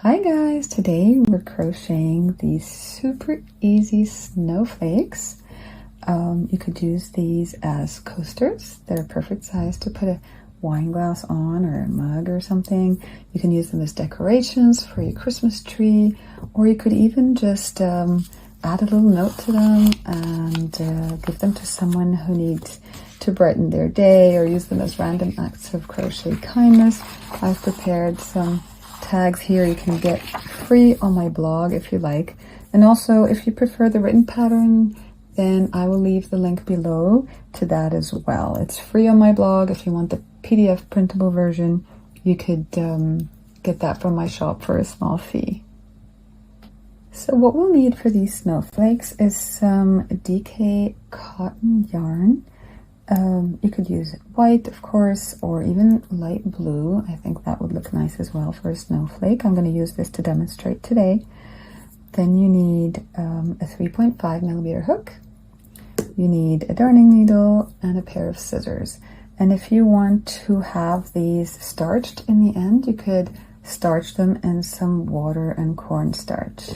Hi guys, today we're crocheting these super easy snowflakes. You could use these as coasters. They're perfect size to put a wine glass on or a mug or something. You can use them as decorations for your Christmas tree, or you could even just add a little note to them and give them to someone who needs to brighten their day, or use them as random acts of crochet kindness. I've prepared some tags here you can get free on my blog if you like, and also if you prefer the written pattern, then I will leave the link below to that as well. It's free on my blog. If you want the PDF printable version, you could get that from my shop for a small fee. So what we'll need for these snowflakes is some DK cotton yarn. You could use white, of course, or even light blue. I think that would look nice as well for a snowflake. I'm going to use this to demonstrate today. Then you need a 3.5mm hook. You need a darning needle and a pair of scissors. And if you want to have these starched in the end, you could starch them in some water and cornstarch.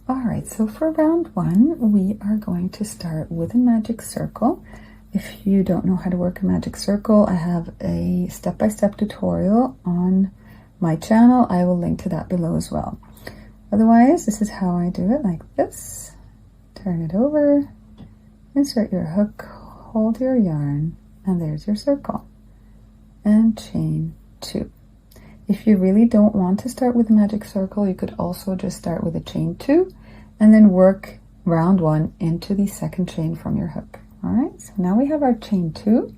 Alright, so for round one, we are going to start with a magic circle. If you don't know how to work a magic circle, I have a step-by-step tutorial on my channel. I will link to that below as well. Otherwise, this is how I do it, like this. Turn it over, insert your hook, hold your yarn, and there's your circle. And chain 2. If you really don't want to start with a magic circle, you could also just start with a chain 2 and then work round 1 into the second chain from your hook. All right, so now we have our chain 2.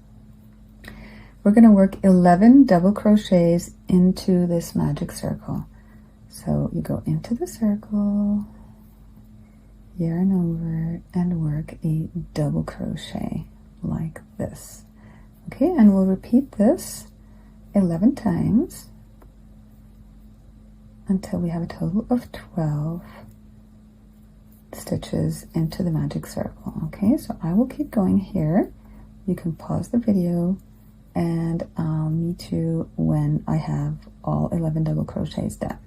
We're going to work 11 double crochets into this magic circle. So you go into the circle, yarn over, and work a double crochet like this. Okay, and we'll repeat this 11 times until we have a total of 12 stitches into the magic circle. Okay, so I will keep going here. You can pause the video and I'll meet you when I have all 11 double crochets done.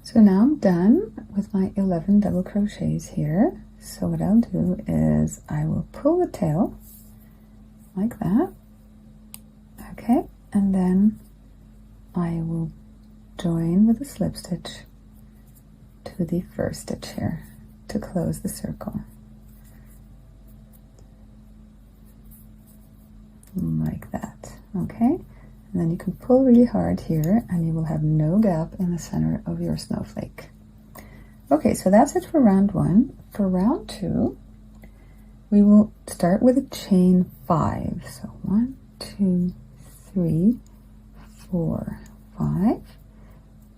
So now I'm done with my 11 double crochets here. So what I'll do is I will pull the tail like that. Okay, and then I will join with a slip stitch to the first stitch here to close the circle. Like that, okay? And then you can pull really hard here and you will have no gap in the center of your snowflake. Okay, so that's it for round 1. For round 2, we will start with a chain 5. So 1, 2, 3, 4, 5,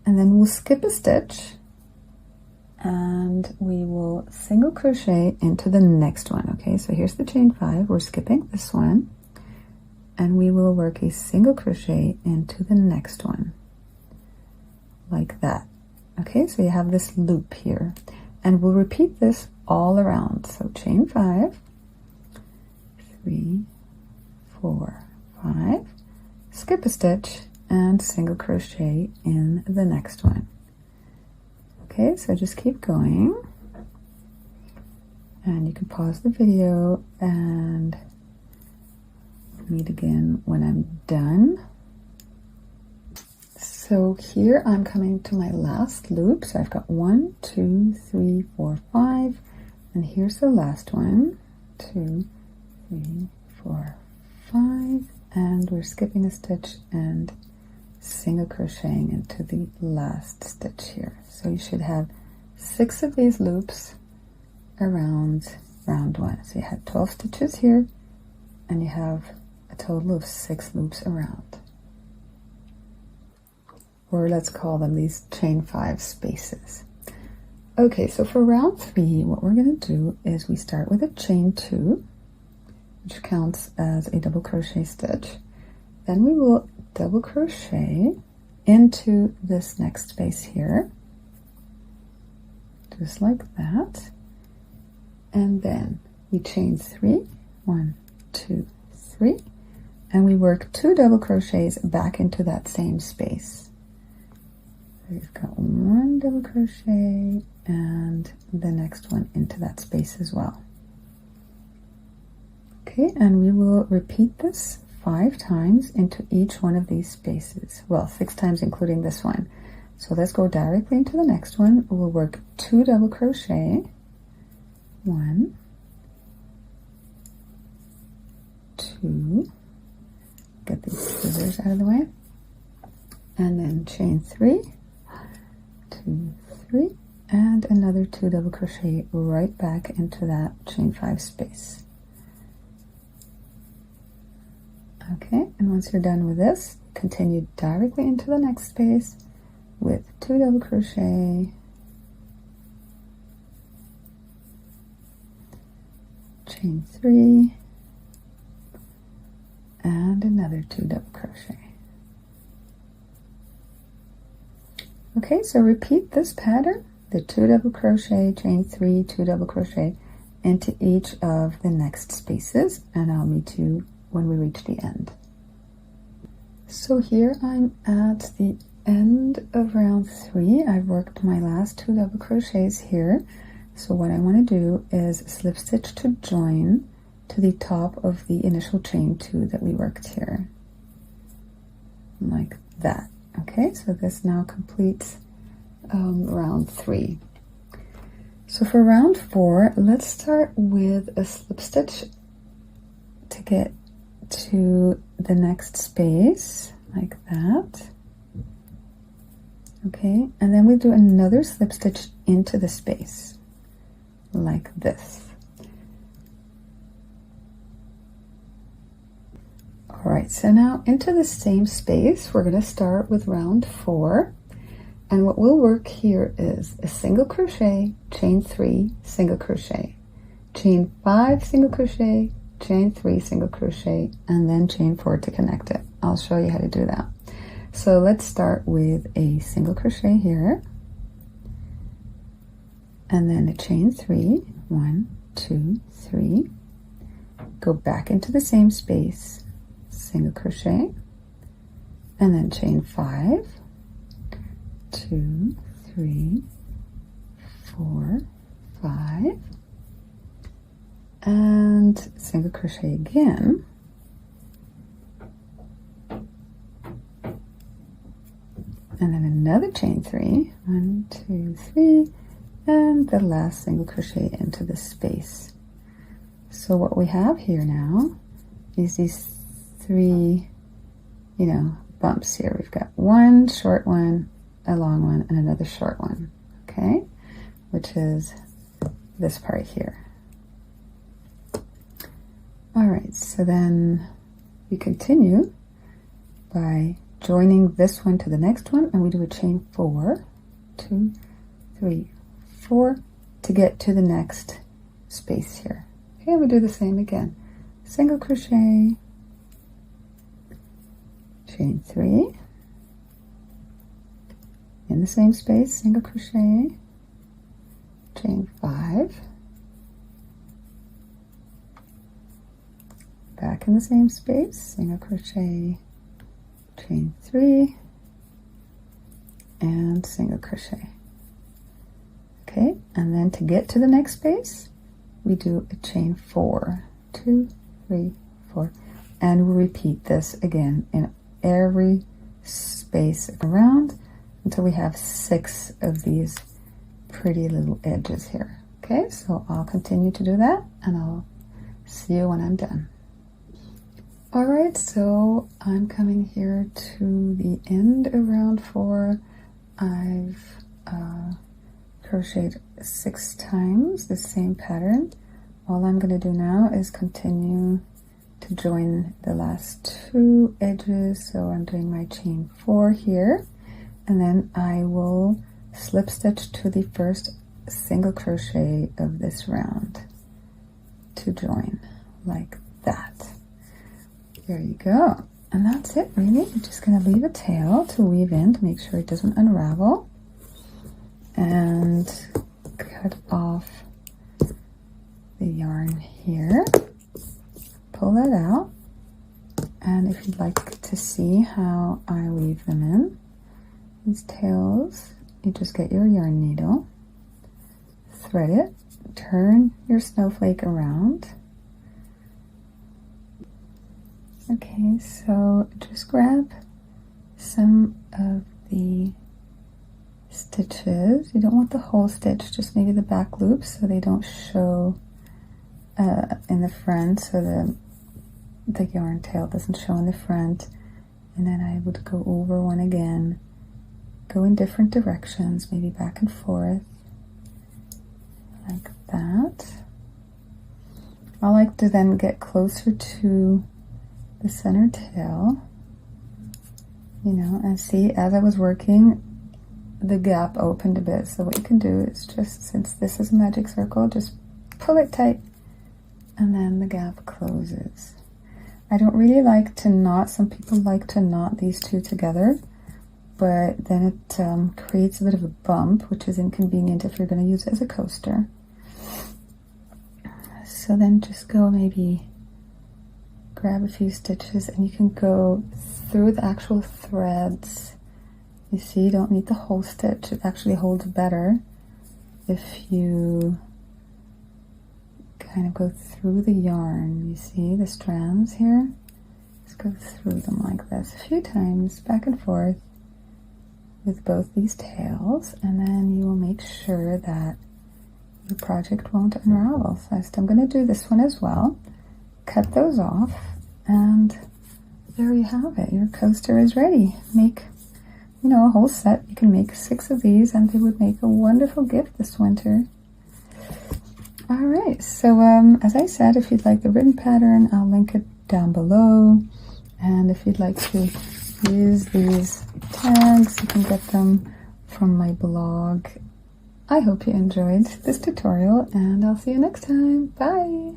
and then we'll skip a stitch and we will single crochet into the next one. Okay, so here's the chain 5. We're skipping this one and we will work a single crochet into the next one like that. Okay, so you have this loop here and we'll repeat this all around. So chain 5, 3, 4, 5, skip a stitch and single crochet in the next one. Okay, so just keep going and you can pause the video and meet again when I'm done. So here I'm coming to my last loop. So I've got 1, 2, 3, 4, 5, and here's the last one. 2, 3, 4, 5, and we're skipping a stitch and single crocheting into the last stitch here. So you should have 6 of these loops around round 1. So you have 12 stitches here and you have a total of 6 loops around, or let's call them these chain 5 spaces. Okay, so for round 3, what we're going to do is we start with a chain 2, which counts as a double crochet stitch. Then we will double crochet into this next space here, just like that, and then we chain 3, 1, 2, 3, and we work 2 double crochets back into that same space. We've got 1 double crochet and the next one into that space as well. Okay, and we will repeat this 5 times into each one of these spaces. Well, 6 times including this one. So let's go directly into the next one. We'll work 2 double crochet, 1, 2, get these scissors out of the way, and then chain 3, 2, 3, and another 2 double crochet right back into that chain 5 space. Okay, and once you're done with this, continue directly into the next space with 2 double crochet, chain 3, and another 2 double crochet. Okay, so repeat this pattern, the 2 double crochet, chain 3, 2 double crochet into each of the next spaces, and I'll meet you when we reach the end. So here I'm at the end of round 3. I've worked my last 2 double crochets here. So what I want to do is slip stitch to join to the top of the initial chain 2 that we worked here, like that. Okay, so this now completes round 3. So for round 4, let's start with a slip stitch to get to the next space, like that. Okay, and then we do another slip stitch into the space, like this. All right, so now into the same space, we're going to start with round 4. And what we'll work here is a single crochet, chain 3, single crochet, chain 5, single crochet, chain 3, single crochet, and then chain 4 to connect it. I'll show you how to do that. So let's start with a single crochet here, and then a chain 3, 1, 2, 3, go back into the same space, single crochet, and then chain 5, 2, 3, 4, 5, and single crochet again, and then another chain 3, 1, 2, 3, and the last single crochet into the space. So what we have here now is these 3, bumps here. We've got one short one, a long one, and another short one, okay, which is this part here. All right, so then we continue by joining this one to the next one, and we do a chain 4, 2, 3, 4 to get to the next space here. Okay, we do the same again. Single crochet, chain 3, in the same space, single crochet, chain 5, back in the same space, single crochet, chain 3, and single crochet. Okay, and then to get to the next space, we do a chain 4, 2, 3, 4, and we'll repeat this again in every space around until we have 6 of these pretty little edges here. Okay, so I'll continue to do that, and I'll see you when I'm done. All right, so I'm coming here to the end of round 4. I've crocheted 6 times the same pattern. All I'm going to do now is continue to join the last 2 edges. So I'm doing my chain 4 here, and then I will slip stitch to the first single crochet of this round to join, like that. There you go. And that's it, really. I'm just going to leave a tail to weave in to make sure it doesn't unravel, and cut off the yarn here, pull that out, And if you'd like to see how I weave them in, these tails, you just get your yarn needle, thread it, turn your snowflake around. Okay, so just grab some of the stitches. You don't want the whole stitch, just maybe the back loops so they don't show in the front, so the yarn tail doesn't show in the front. And then I would go over one again, go in different directions, maybe back and forth, like that. I like to then get closer to the center tail, you know, and see, as I was working, the gap opened a bit. So what you can do is just, since this is a magic circle, just pull it tight and then the gap closes. I don't really like to knot. Some people like to knot these two together, but then it creates a bit of a bump, which is inconvenient if you're going to use it as a coaster. So then just go, maybe grab a few stitches, and you can go through the actual threads. You see, you don't need the whole stitch. It actually holds better if you kind of go through the yarn. You see the strands here? Just go through them like this a few times, back and forth with both these tails, and then you will make sure that your project won't unravel. So I'm going to do this one as well. Cut those off, and there you have it. Your coaster is ready. Make, you know, a whole set. You can make 6 of these, and they would make a wonderful gift this winter. All right, so as I said, if you'd like the written pattern, I'll link it down below. And if you'd like to use these tags, you can get them from my blog. I hope you enjoyed this tutorial, and I'll see you next time. Bye!